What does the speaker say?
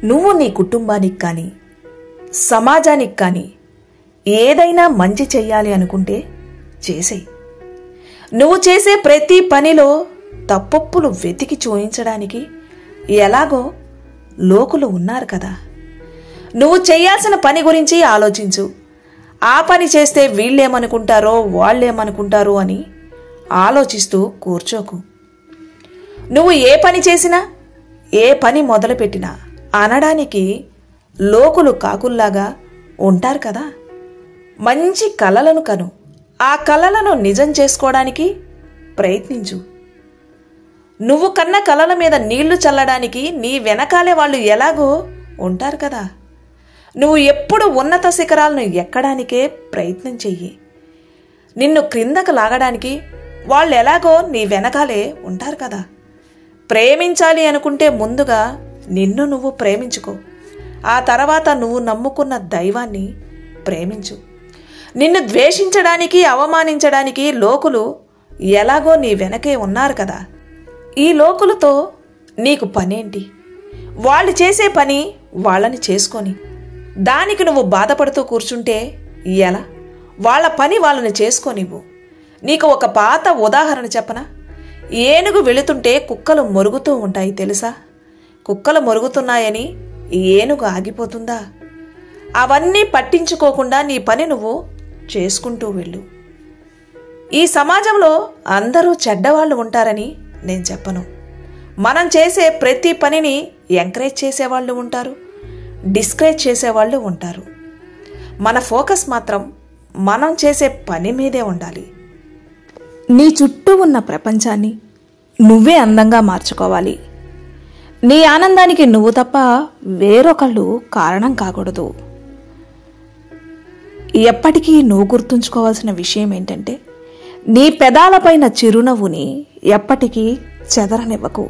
నువ్వు నీ కుటుంబానికి కానీ సమాజానికి కానీ ఏదైనా మంచి చెయ్యాలి అనుకుంటే చేసేయి. నువ్వు చేసే ప్రతి పనిలో తప్పొప్పులు వెతికి చూయించడానికి ఎలాగో లోకులు ఉన్నారు కదా. నువ్వు చేయాల్సిన పని గురించి ఆలోచించు. ఆ పని చేస్తే వీళ్ళేమనుకుంటారో వాళ్ళేమనుకుంటారో అని ఆలోచిస్తూ కూర్చోకు. నువ్వు ఏ పని చేసినా ఏ పని మొదలుపెట్టినా అనడానికి లోకులు కాకుల్లాగా ఉంటారు కదా. మంచి కలలను కను, ఆ కలలను నిజం చేసుకోవడానికి ప్రయత్నించు. నువ్వు కన్న కలల మీద నీళ్లు చల్లడానికి నీ వెనకాలే వాళ్ళు ఎలాగో ఉంటారు కదా. నువ్వు ఎప్పుడు ఉన్నత శిఖరాలను ఎక్కడానికే ప్రయత్నం చెయ్యి. నిన్ను క్రిందకు లాగడానికి వాళ్ళు ఎలాగో నీ వెనకాలే ఉంటారు కదా. ప్రేమించాలి అనుకుంటే ముందుగా నిన్ను నువ్వు ప్రేమించుకో. ఆ తర్వాత నువ్వు నమ్ముకున్న దైవాన్ని ప్రేమించు. నిన్ను ద్వేషించడానికి అవమానించడానికి లోకులు ఎలాగో నీ వెనకే ఉన్నారు కదా. ఈ లోకులతో నీకు పనేంటి? వాళ్ళు చేసే పని వాళ్ళని చేసుకొని దానికి నువ్వు బాధపడుతూ కూర్చుంటే ఎలా? వాళ్ళ పని వాళ్ళని చేసుకోనివ్వు. నీకు ఒక పాత ఉదాహరణ చెప్పనా? ఏనుగు వెళుతుంటే కుక్కలు మొరుగుతూ ఉంటాయి తెలుసా? కుక్కలు మొరుగుతున్నాయని ఏనుగు ఆగిపోతుందా? అవన్నీ పట్టించుకోకుండా నీ పని నువ్వు చేసుకుంటూ వెళ్ళు. ఈ సమాజంలో అందరూ చెడ్డవాళ్ళు ఉంటారని నేను చెప్పను. మనం చేసే ప్రతి పనిని ఎంకరేజ్ చేసేవాళ్ళు ఉంటారు, డిస్కరేజ్ చేసేవాళ్ళు ఉంటారు. మన ఫోకస్ మాత్రం మనం చేసే పని మీదే ఉండాలి. నీ చుట్టూ ఉన్న ప్రపంచాన్ని నువ్వే అందంగా మార్చుకోవాలి. నీ ఆనందానికి నువ్వు తప్ప వేరొకళ్ళు కారణం కాకూడదు. ఎప్పటికీ నువ్వు గుర్తుంచుకోవాల్సిన విషయం ఏంటంటే, నీ పెదాలపైన చిరునవ్వుని ఎప్పటికీ చెదరనివ్వకు.